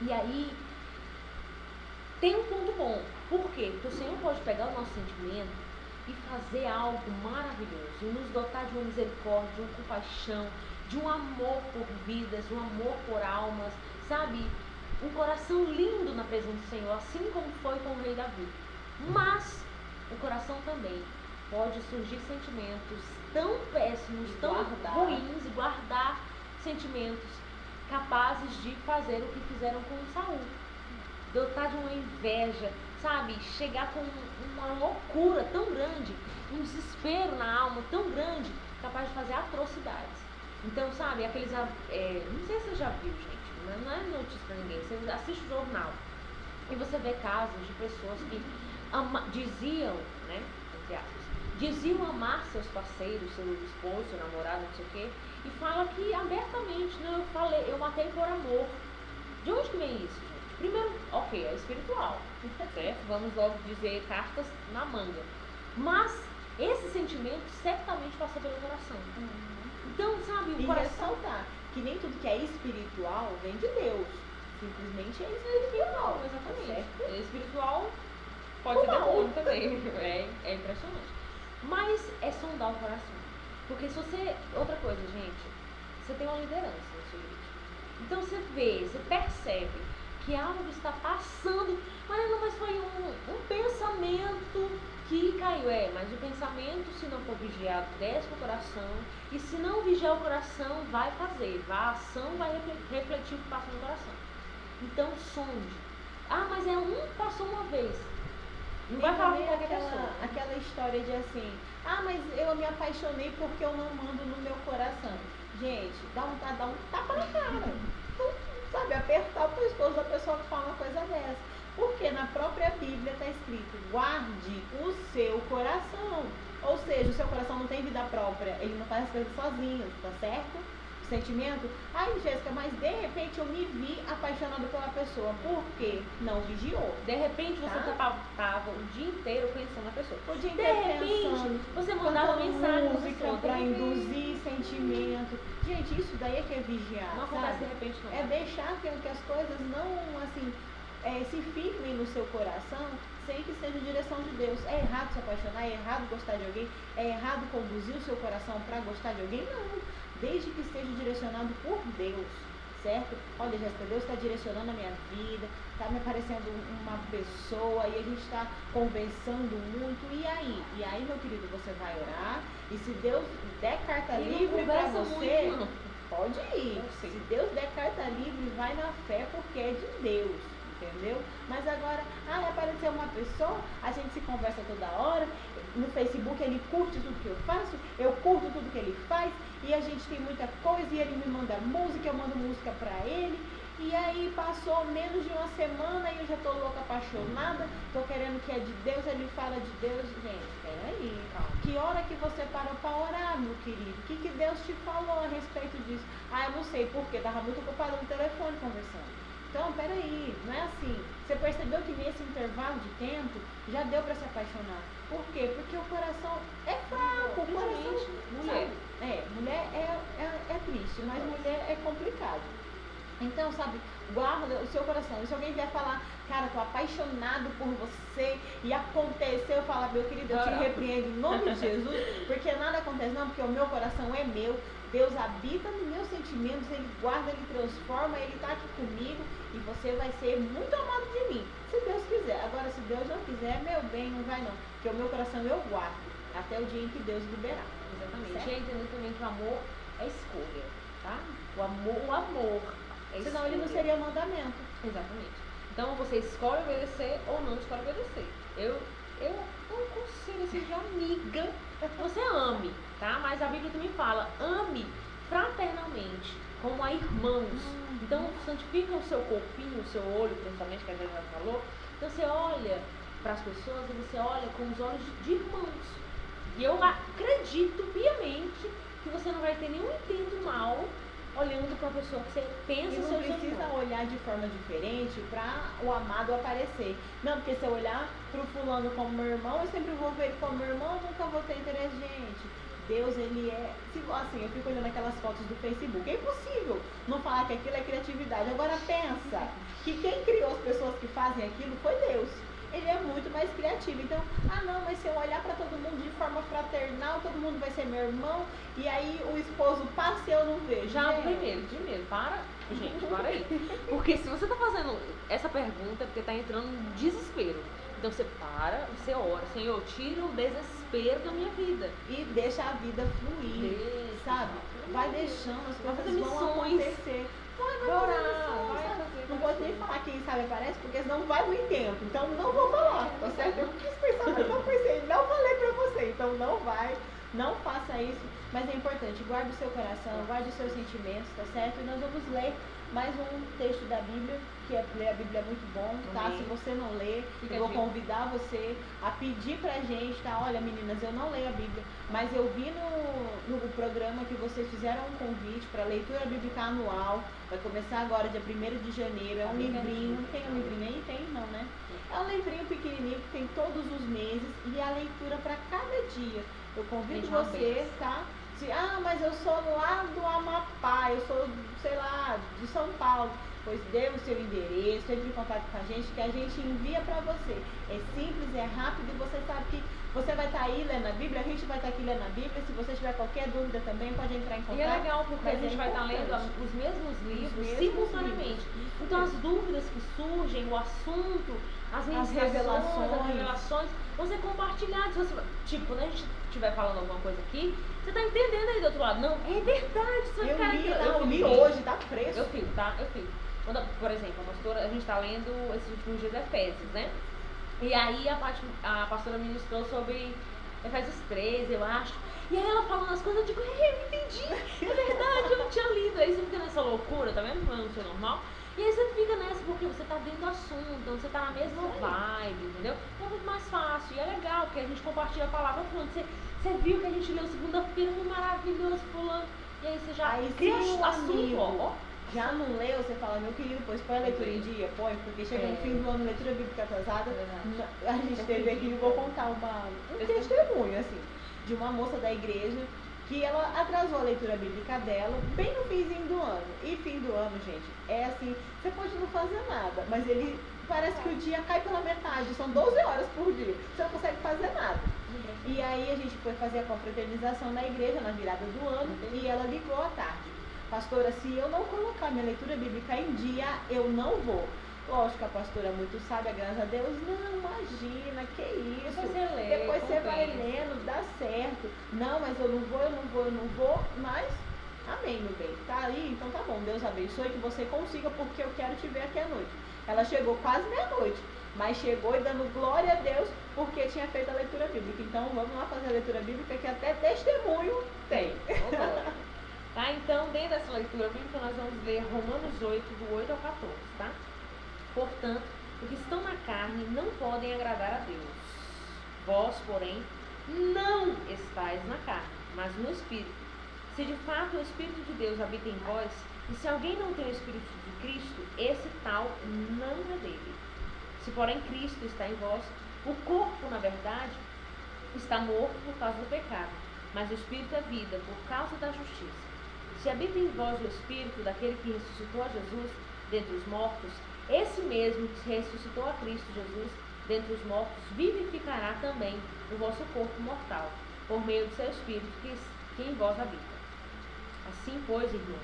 E aí, tem um ponto bom. Por quê? Porque o Senhor pode pegar o nosso sentimento e fazer algo maravilhoso, e nos dotar de uma misericórdia, de uma compaixão, de um amor por vidas, de um amor por almas, sabe? Um coração lindo na presença do Senhor, assim como foi com o rei Davi. Mas o coração também pode surgir sentimentos tão péssimos, tão ruins, e guardar sentimentos capazes de fazer o que fizeram com Saul. Dotar de uma inveja, sabe? Chegar com uma loucura tão grande, um desespero na alma tão grande, capaz de fazer atrocidades. Então, sabe, aqueles... não sei se você já viu, gente, mas não é notícia pra ninguém. Você assiste o jornal e você vê casos de pessoas que diziam, né, entre aspas, diziam amar seus parceiros, seu esposo, seu namorado, não sei o quê, e fala que abertamente, né, eu matei por amor. De onde que vem isso, gente? Primeiro, ok, é espiritual, certo? Vamos logo dizer cartas na manga. Mas esse sentimento certamente passou pelo coração. Então, sabe, o coração... ressaltar que nem tudo que é espiritual vem de Deus. Simplesmente é espiritual. Exatamente. Certo? É espiritual pode ser demônio também. É impressionante. Mas é sondar o coração. Porque se você... Outra coisa, gente. Você tem uma liderança na sua igreja. Então você vê, você percebe que algo está passando. Mas foi um pensamento que caiu. Mas o pensamento, se não for vigiado, desce para o coração. E se não vigiar o coração, vai fazer. A ação vai refletir o que passa no coração. Então, sonde. Mas passou uma vez. Não vai falar com qualquer pessoa. Aquela história de assim, mas eu me apaixonei porque eu não mando no meu coração. Gente, dá um tapa na cara. Então, sabe, apertar o pescoço da pessoa que fala uma coisa dessa. Porque na própria Bíblia está escrito, guarde o seu coração. Ou seja, o seu coração não tem vida própria, ele não faz as coisas sozinho, tá certo? O sentimento, Jéssica, mas de repente eu me vi apaixonada pela pessoa. Por quê? Não vigiou. De repente você tava o dia inteiro pensando na pessoa. O dia inteiro de repente, pensando, você mandava mensagem música para induzir sentimento. Gente, isso daí é que é vigiar. Não acontece de repente não. É deixar que as coisas não, assim, se firmem no seu coração sem que seja direção de Deus. É errado se apaixonar, é errado gostar de alguém, é errado conduzir o seu coração para gostar de alguém? Não. Desde que esteja direcionado por Deus, certo? Olha, Jéssica, Deus está direcionando a minha vida, está me aparecendo uma pessoa e a gente está conversando muito. E aí, meu querido, você vai orar e se Deus der carta livre para você, pode ir. Se Deus der carta livre, vai na fé porque é de Deus. Entendeu? Mas agora, apareceu uma pessoa, a gente se conversa toda hora, no Facebook ele curte tudo que eu faço, eu curto tudo que ele faz, e a gente tem muita coisa, e ele me manda música, eu mando música pra ele, e aí passou menos de uma semana e eu já tô louca, apaixonada, tô querendo que é de Deus, ele fala de Deus. Gente, peraí, calma. Que hora que você parou pra orar, meu querido? O que Deus te falou a respeito disso? Eu não sei, porque tava muito ocupada no telefone conversando. Então, peraí, não é assim. Você percebeu que nesse intervalo de tempo já deu para se apaixonar. Por quê? Porque o coração é fraco. O coração, mulher. Mulher é triste, mas mulher é complicado. Então, sabe, guarda o seu coração. E se alguém vier falar, cara, tô apaixonado por você e aconteceu, fala, meu querido, eu te repreendo em nome de Jesus, porque nada acontece, não, porque o meu coração é meu. Deus habita nos meus sentimentos, Ele guarda, Ele transforma, Ele está aqui comigo e você vai ser muito amado de mim, se Deus quiser. Agora, se Deus não quiser, meu bem, não vai não, porque o meu coração eu guardo até o dia em que Deus liberar. Exatamente. Certo? E entendendo também que o amor é escolha, tá? O amor é escolha. Senão ele não seria mandamento. Exatamente. Então, você escolhe obedecer ou não escolhe obedecer. Eu um conselho assim de amiga, você ame, tá? Mas a Bíblia também fala, ame fraternamente, como a irmãos. Então, santifica o seu corpinho, o seu olho, principalmente, que a gente já falou. Então, você olha para as pessoas e você olha com os olhos de irmãos. E eu acredito piamente que você não vai ter nenhum intento mal olhando para a pessoa que você pensa. E não precisa olhar de forma diferente para o amado aparecer. Não, porque se eu olhar para o fulano como meu irmão, eu sempre vou ver ele como meu irmão, nunca vou ter interesse. Gente, Deus, ele é... Assim, eu fico olhando aquelas fotos do Facebook. É impossível não falar que aquilo é criatividade. Agora pensa que quem criou as pessoas que fazem aquilo foi Deus. ele é muito mais criativo. Então, não, mas se eu olhar para todo mundo de forma fraternal, todo mundo vai ser meu irmão, e aí o esposo passa e eu não vejo. Já primeiro, para aí. Porque se você tá fazendo essa pergunta, é porque tá entrando um desespero. Então você para, você ora, Senhor, tira o desespero da minha vida. E deixa a vida fluir, sabe? Vai deixando, as coisas vão acontecer. Vai orar, não pode nem falar quem sabe aparece, porque senão vai muito tempo. Então não vou falar, tá certo? Eu quis pensar, mas não pensei, não falei pra você. Então não vai, não faça isso. Mas é importante, guarde o seu coração, guarde os seus sentimentos, tá certo? E nós vamos ler mais um texto da Bíblia, que ler a Bíblia é muito bom, tá? Se você não lê, eu vou convidar você a pedir pra gente, tá? Olha, meninas, eu não leio a Bíblia, mas eu vi no programa que vocês fizeram um convite para leitura bíblica anual. Vai começar agora, dia 1º de janeiro. É um livrinho. Tem um livrinho aí? Tem? Não, né? É um livrinho pequenininho que tem todos os meses e a leitura para cada dia. Eu convido você, tá? Mas eu sou lá do Amapá, eu sou, sei lá, de São Paulo. Pois dê o seu endereço, entre em contato com a gente, que a gente envia para você. É simples, é rápido e você sabe que você vai estar aí lendo a Bíblia, a gente vai estar aqui lendo a Bíblia. Se você tiver qualquer dúvida também, pode entrar em contato. E é legal, porque a gente vai estar lendo os mesmos livros simultaneamente. Então as dúvidas que surgem, o assunto, as revelações, vão ser compartilhadas. Tipo, quando a gente estiver falando alguma coisa aqui, você está entendendo aí do outro lado? Não, é verdade, você vai ficar eu li hoje, tá fresco. Eu fico, tá? Eu fico. Quando, por exemplo, a gente está lendo esses últimos dias Efésios, né? E aí a pastora ministrou sobre Efésios 13, eu acho. E aí ela falando as coisas, eu digo, eu entendi, é verdade, eu não tinha lido. Aí você fica nessa loucura, tá vendo? Não é normal. E aí você fica nessa, porque você tá dentro do assunto, então você tá na mesma vibe, entendeu? É muito mais fácil, e é legal, porque a gente compartilha a palavra falando, você viu que a gente leu segunda-feira, foi maravilhoso, fulano. E aí você já cria o assunto, ó. Já não leu, você fala, meu querido, pois põe a leitura em dia, põe, porque chega no fim do ano, leitura bíblica atrasada, a gente teve aqui, eu vou contar um testemunho, assim, de uma moça da igreja, que ela atrasou a leitura bíblica dela bem no finzinho do ano. E fim do ano, gente, é assim, você pode não fazer nada, mas ele parece que o dia cai pela metade, são 12 horas por dia, você não consegue fazer nada. E aí a gente foi fazer a confraternização na igreja na virada do ano e ela ligou à tarde. Pastora, se eu não colocar minha leitura bíblica em dia, eu não vou. Lógico que a pastora é muito sábia, graças a Deus. Não, imagina, que isso. Depois você vai lendo, dá certo. Não, mas eu não vou. Mas, amém, meu bem. Tá aí, então tá bom. Deus abençoe que você consiga, porque eu quero te ver aqui à noite. Ela chegou quase meia-noite, mas chegou e dando glória a Deus, porque tinha feito a leitura bíblica. Então, vamos lá fazer a leitura bíblica, que até testemunho tem. Tá? Então, dentro dessa leitura bíblica, nós vamos ler Romanos 8, do 8 ao 14, tá? Portanto, os que estão na carne não podem agradar a Deus. Vós, porém, não estáis na carne, mas no Espírito. Se de fato o Espírito de Deus habita em vós, e se alguém não tem o Espírito de Cristo, esse tal não é dele. Se, porém, Cristo está em vós, o corpo, na verdade, está morto por causa do pecado, mas o Espírito é vida por causa da justiça. Se habita em vós o Espírito daquele que ressuscitou a Jesus dentre os mortos, esse mesmo que ressuscitou a Cristo Jesus dentre os mortos, vivificará também o vosso corpo mortal, por meio do seu Espírito que em vós habita. Assim, pois, irmãos,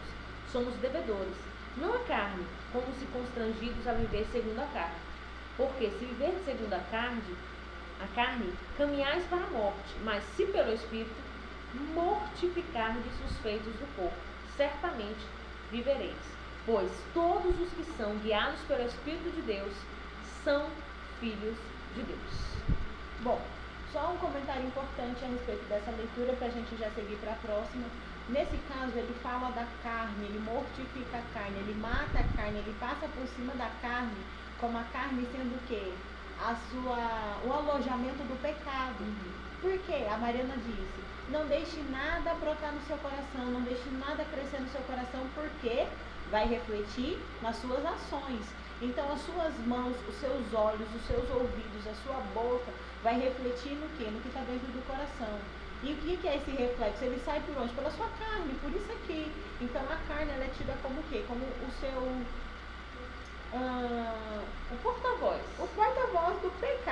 somos devedores, não a carne, como se constrangidos a viver segundo a carne. Porque se viver segundo a carne, caminhais para a morte, mas se pelo Espírito mortificardes os feitos do corpo, certamente vivereis. Pois todos os que são guiados pelo Espírito de Deus são filhos de Deus. Bom, só um comentário importante a respeito dessa leitura para a gente já seguir para a próxima. Nesse caso, ele fala da carne, ele mortifica a carne, ele mata a carne, ele passa por cima da carne, como a carne sendo o quê? O alojamento do pecado. Por quê? A Mariana disse, não deixe nada brotar no seu coração, não deixe nada crescer no seu coração, porque vai refletir nas suas ações. Então, as suas mãos, os seus olhos, os seus ouvidos, a sua boca, vai refletir no quê? No que está dentro do coração. E o que é esse reflexo? Ele sai por onde? Pela sua carne, por isso aqui. Então, a carne ela é tida como o quê? Como o seu... o porta-voz. O porta-voz do pecado.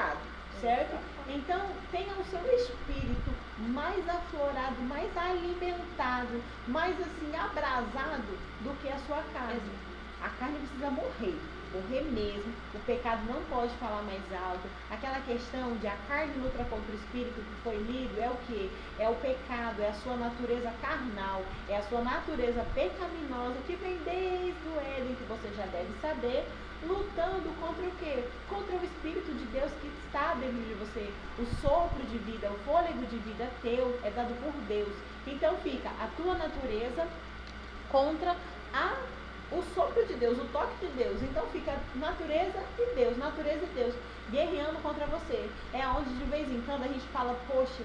tenha o seu espírito mais aflorado, mais alimentado, mais assim, abrasado do que a sua carne. A carne precisa morrer mesmo. O pecado não pode falar mais alto. Aquela questão de a carne luta contra o espírito que foi lido é o que? É o pecado, é a sua natureza carnal, é a sua natureza pecaminosa que vem desde o Éden, que você já deve saber, lutando contra o quê? Contra o Espírito de Deus que está dentro de você. O sopro de vida, o fôlego de vida teu é dado por Deus. Então fica a tua natureza contra o sopro de Deus, o toque de Deus. Então fica natureza e Deus, guerreando contra você. É onde de vez em quando a gente fala, poxa,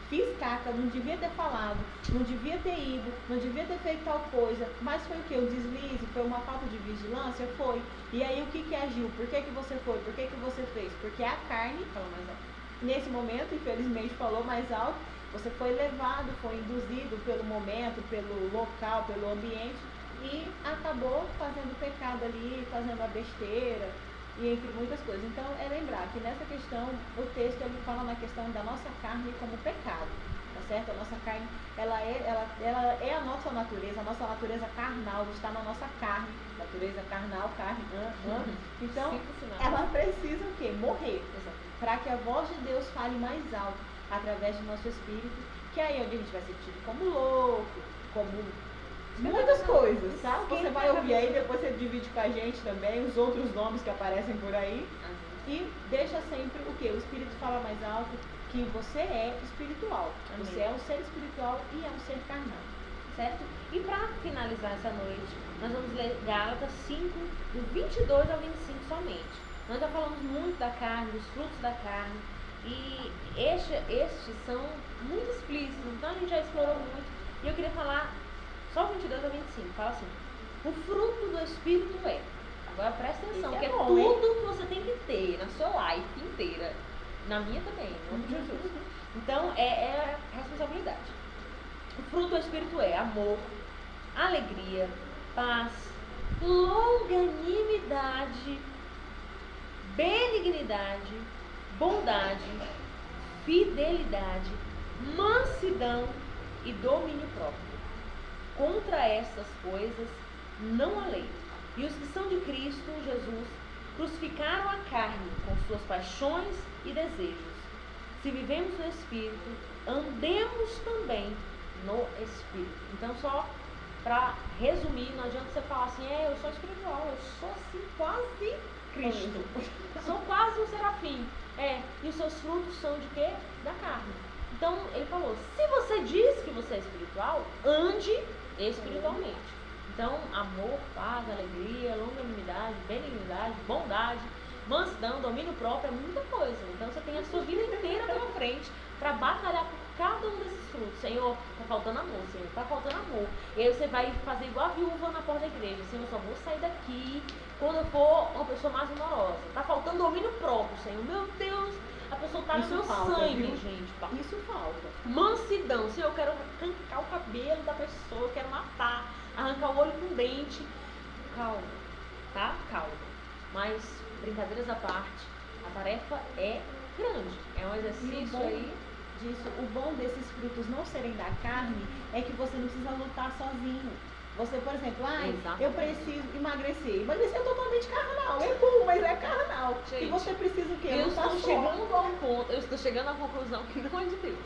fiz caca, não devia ter falado, não devia ter ido, não devia ter feito tal coisa, mas foi o que? Um deslize, foi uma falta de vigilância? Foi. E aí o que agiu? Por que você foi? Por que você fez? Porque a carne, falou mais alto, nesse momento, infelizmente falou mais alto, você foi levado, foi induzido pelo momento, pelo local, pelo ambiente, e acabou fazendo pecado ali, fazendo a besteira, e entre muitas coisas. Então, é lembrar que nessa questão, o texto ele fala na questão da nossa carne como pecado, tá certo? A nossa carne, ela é a nossa natureza carnal, está na nossa carne, natureza carnal, carne, Então, ela precisa o quê? Morrer, para que a voz de Deus fale mais alto, através do nosso espírito, que aí é onde a gente vai ser tido como louco, como muitas coisas, tá? Você vai ouvir aí, depois você divide com a gente também os outros nomes que aparecem por aí. E deixa sempre o quê? O Espírito fala mais alto, que você é espiritual. Amém. Você é um ser espiritual e é um ser carnal. Certo? E para finalizar essa noite, nós vamos ler Gálatas 5, do 22 ao 25 somente. Nós já falamos muito da carne, dos frutos da carne. E estes são muito explícitos, então a gente já explorou muito. E eu queria falar só 22 a 25, fala assim: o fruto do Espírito é. Agora presta atenção, porque é tudo que você tem que ter na sua life inteira. Na minha também, em nome de Jesus. Então é a responsabilidade. O fruto do Espírito é amor, alegria, paz, longanimidade, benignidade, bondade, fidelidade, mansidão e domínio próprio. Contra estas coisas não há lei. E os que são de Cristo Jesus crucificaram a carne com suas paixões e desejos. Se vivemos no Espírito, andemos também no Espírito. Então, só para resumir, não adianta você falar assim, eu sou espiritual, eu sou assim quase Cristo. Sou quase um serafim. E os seus frutos são de quê? Da carne. Então, ele falou, se você diz que você é espiritual, ande espiritualmente. Então, amor, paz, alegria, longanimidade, benignidade, bondade, mansidão, domínio próprio, é muita coisa. Então, você tem a sua vida inteira pela frente para batalhar por cada um desses frutos. Senhor, tá faltando amor, Senhor, tá faltando amor. E aí você vai fazer igual a viúva na porta da igreja. Senhor, eu só vou sair daqui quando eu for uma pessoa mais amorosa. Tá faltando domínio próprio, Senhor. Meu Deus, a pessoa tá no meu sangue, viu? Gente. Tá. Isso falta. Mansidão, Senhor, eu quero arrancar o cabelo da pessoa, eu quero matar, arrancar o olho com dente. Calma, tá? Calma. Mas, brincadeiras à parte, a tarefa é grande. É um exercício aí. O bom desses frutos não serem da carne é que você não precisa lutar sozinho. Você, por exemplo, eu preciso emagrecer. Emagrecer é totalmente carnal. É bom, mas é carnal. Gente, e você precisa o quê? Eu estou chegando à conclusão que não é de Deus.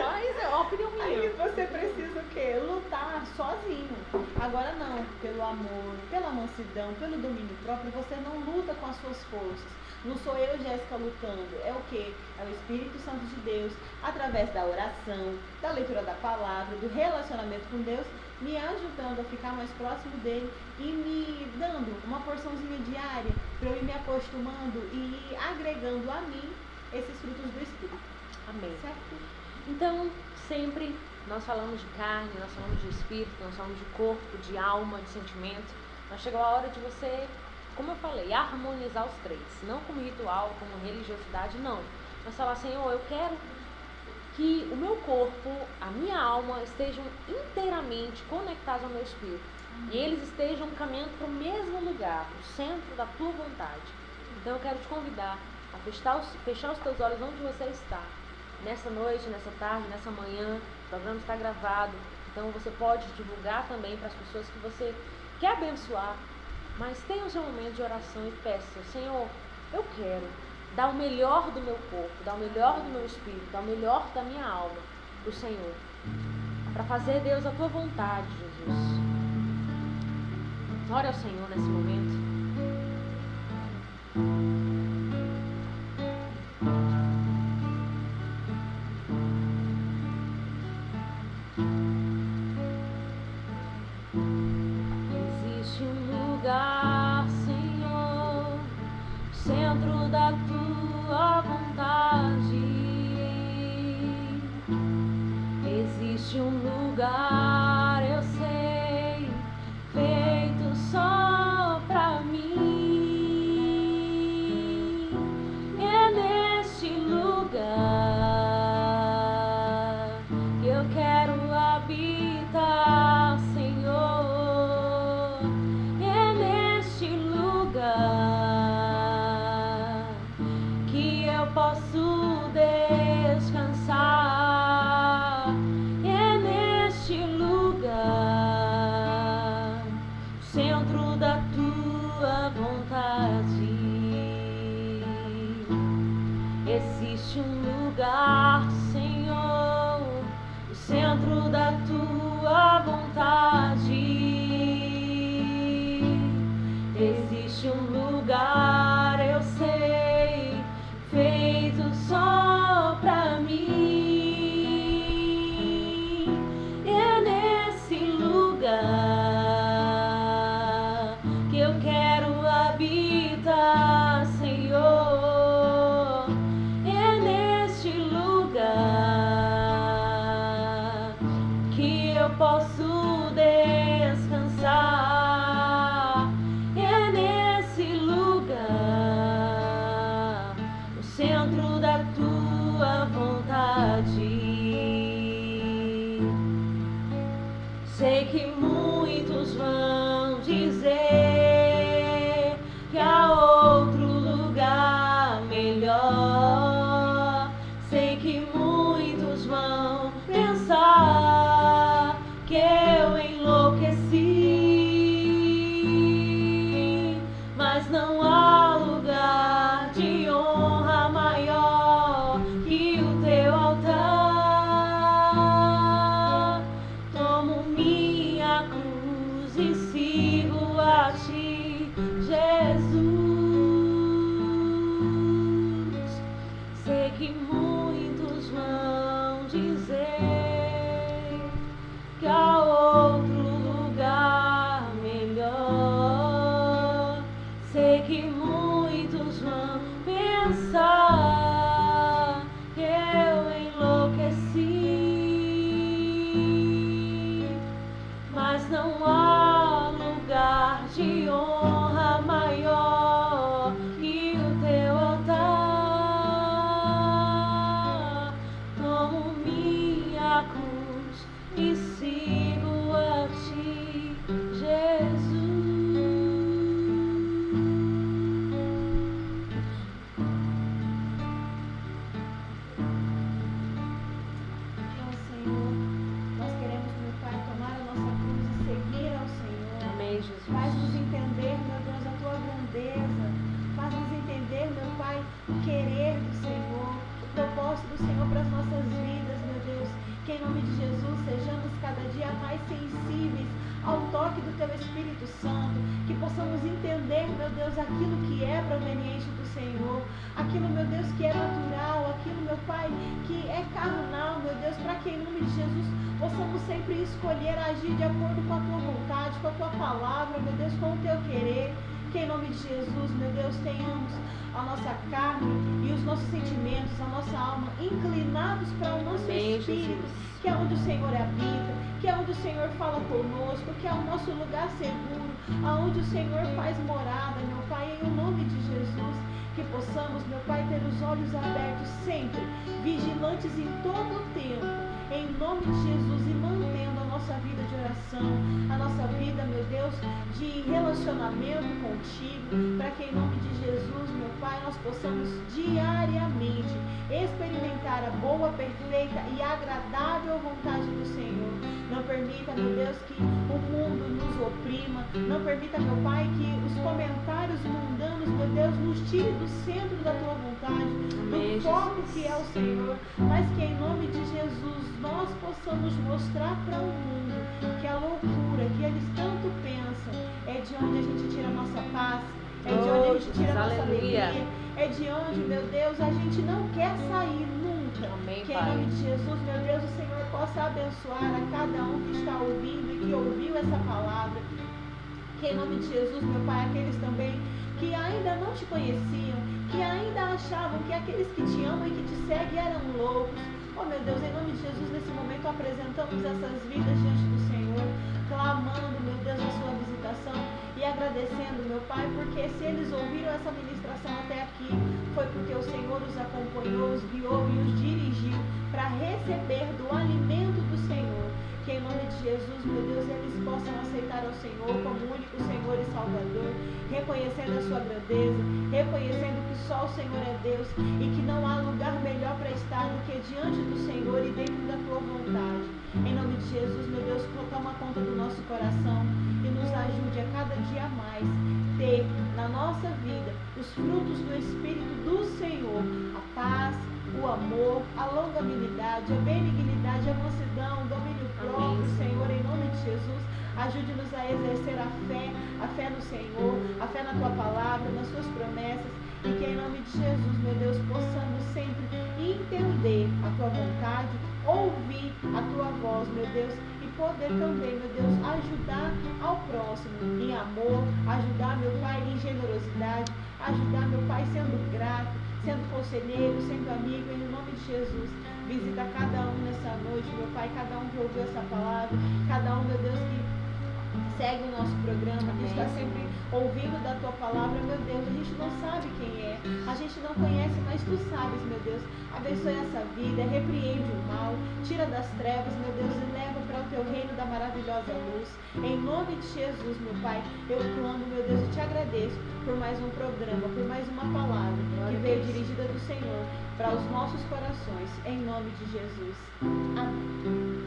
Mas é uma opinião minha. Aí você precisa o quê? Lutar sozinho. Agora não, pelo amor, pela mansidão, pelo domínio próprio, você não luta com as suas forças. Não sou eu, Jéssica, lutando. É o quê? É o Espírito Santo de Deus, através da oração, da leitura da palavra, do relacionamento com Deus, me ajudando a ficar mais próximo dele e me dando uma porçãozinha diária para eu ir me acostumando e ir agregando a mim esses frutos do Espírito. Amém. Certo? Então, sempre nós falamos de carne, nós falamos de espírito, nós falamos de corpo, de alma, de sentimento. Mas chegou a hora de você, como eu falei, harmonizar os três. Não como ritual, como religiosidade, não. Mas falar, Senhor, eu quero que o meu corpo, a minha alma estejam inteiramente conectados ao meu espírito. E eles estejam caminhando para o mesmo lugar, o centro da tua vontade. Então eu quero te convidar a fechar os teus olhos onde você está. Nessa noite, nessa tarde, nessa manhã, o programa está gravado, então você pode divulgar também para as pessoas que você quer abençoar, mas tenha o seu momento de oração e peça: Senhor, eu quero dar o melhor do meu corpo, dar o melhor do meu espírito, dar o melhor da minha alma para o Senhor, para fazer, Deus, a tua vontade, Jesus. Ore ao Senhor nesse momento. Existe um lugar, Senhor, centro da tua vontade. Existe um lugar, eu sei, feito só pra mim. É neste lugar que eu quero habitar, Senhor. É neste lugar que eu posso descansar. É neste lugar, centro da tua vontade. Existe um lugar, Senhor, o centro da tua vontade. Existe um lugar, eu sei, feito só pra mim. É nesse lugar que eu quero habitar, Senhor. É neste lugar que eu posso descansar. É nesse lugar, o centro da tua vontade. Sei que muitos vão dizer que há outro lugar melhor. Sei que muitos vão pensar que eu enlouqueci, mas não há lugar de honra maior que o teu altar. Tomo minha cruz e sigo a ti, Jesus. Sei que muitos vão dizer que há outro lugar melhor. Sei que muitos vão pensar que eu enlouqueci, mas não há lugar de honra maior que o teu altar. Tomo minha cruz e sigo a ti, Jesus. Ao Senhor, nós queremos, meu Pai, tomar a nossa cruz e seguir ao Senhor. Amém, Jesus. Faz-nos entender, meu Deus, a tua grandeza. Faz-nos entender, meu Pai, o querer do Senhor, o propósito do Senhor para as nossas vidas, meu Deus. Que em nome de Jesus sejamos cada dia mais sensíveis ao toque do Teu Espírito Santo. Que possamos entender, meu Deus, aquilo que é proveniente do Senhor. Aquilo, meu Deus, que é natural. Aquilo, meu Pai, que é carnal, meu Deus. Para que em nome de Jesus possamos sempre escolher agir de acordo com a Tua vontade, com a Tua palavra, meu Deus, com o Teu querer. Que em nome de Jesus, meu Deus, tenhamos a nossa carne e os nossos sentimentos, a nossa alma inclinados para o nosso Amém, espírito, Jesus. que é onde o Senhor habita, que é onde o Senhor fala conosco, que é o nosso lugar seguro, aonde o Senhor faz morada, meu Pai, em nome de Jesus. Que possamos, meu Pai, ter ter os olhos abertos sempre, vigilantes em todo o tempo, em nome de Jesus, e mantendo a nossa vida de oração, a nossa vida, meu Deus, de relacionamento contigo, para que em nome de Jesus, meu Pai, nós possamos diariamente experimentar a boa, perfeita e agradável vontade do Senhor. Não permita, meu Deus, que o mundo nos oprima, não permita, meu Pai, que os comentários mundanos, meu Deus, nos tire do centro da tua vontade, do foco que é o Senhor, mas que em nome de Jesus nós possamos mostrar para o mundo que a loucura que eles tanto pensam é de onde a gente tira a nossa paz, é de onde a gente tira a nossa alegria, é de onde, meu Deus, a gente não quer sair nunca. Amém, que Pai. em nome de Jesus, meu Deus, o Senhor possa abençoar a cada um que está ouvindo e que ouviu essa palavra. Que em nome de Jesus, meu Pai, aqueles também que ainda não te conheciam, que ainda achavam que aqueles que te amam e que te seguem eram loucos. Oh, meu Deus, em nome de Jesus, nesse momento apresentamos essas vidas diante do Senhor, clamando, meu Deus, a sua visitação e agradecendo, meu Pai, porque se eles ouviram essa ministração até aqui, foi porque o Senhor os acompanhou, os guiou e os dirigiu para receber do alimento do Senhor. Que em nome de Jesus, meu Deus, eles possam aceitar ao Senhor como único Senhor e Salvador, reconhecendo a sua grandeza, reconhecendo que só o Senhor é Deus e que não há lugar melhor para estar do que diante do Senhor e dentro da tua vontade. Em nome de Jesus, meu Deus, toma conta do nosso coração e nos ajude a cada dia mais ter na nossa vida os frutos do Espírito do Senhor, a paz, o amor, a longanimidade, a benignidade, a mansidão, o domínio próprio. Amém. Senhor, em nome de Jesus, ajude-nos a exercer a fé no Senhor, a fé na tua palavra, nas suas promessas, e que em nome de Jesus, meu Deus, possamos sempre entender a tua vontade, ouvir a tua voz, meu Deus, e poder também, meu Deus, ajudar ao próximo em amor, ajudar, meu Pai, em generosidade, ajudar, meu Pai, sendo grato, sendo conselheiro, sendo amigo, em nome de Jesus. Visita cada um nessa noite, meu Pai, cada um que ouviu essa palavra, cada um, meu Deus, que segue o nosso programa, que está sempre ouvindo da tua palavra, meu Deus. A gente não sabe quem é, a gente não conhece, mas tu sabes, meu Deus. Abençoe essa vida, repreende o mal, tira das trevas, meu Deus, e leva para o teu reino da maravilhosa luz. Em nome de Jesus, meu Pai, eu clamo, meu Deus, e te agradeço por mais um programa, por mais uma palavra que veio dirigida do Senhor para os nossos corações. Em nome de Jesus. Amém.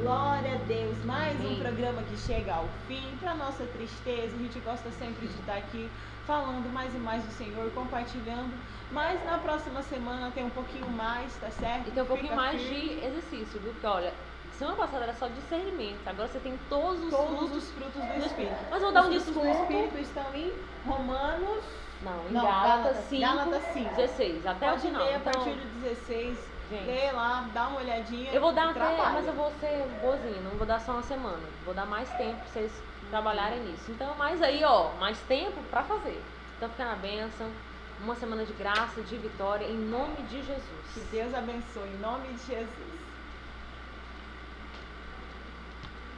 Glória a Deus, mais um programa que chega ao fim. Para nossa tristeza, a gente gosta sempre de estar aqui falando mais e mais do Senhor, compartilhando. Mas na próxima semana tem um pouquinho mais, tá certo? E tem um pouquinho mais de exercício, viu? Porque olha, semana passada era só discernimento, agora você tem todos os frutos do Espírito. Mas eu vou dar um Os frutos desconto. do Espírito estão em Romanos. Não, em Não, Gálatas 5, Gálatas 5. 16, até Pode o final. ler a Então, partir do 16. gente, Lê lá, dá uma olhadinha. eu vou dar e até, trabalha. mas eu vou ser boazinha, não vou dar só uma semana. Vou dar mais tempo pra vocês trabalharem nisso. Então, mais aí, ó, mais tempo pra fazer. Então, fica na bênção. Uma semana de graça, de vitória, em nome de Jesus. Que Deus abençoe, em nome de Jesus.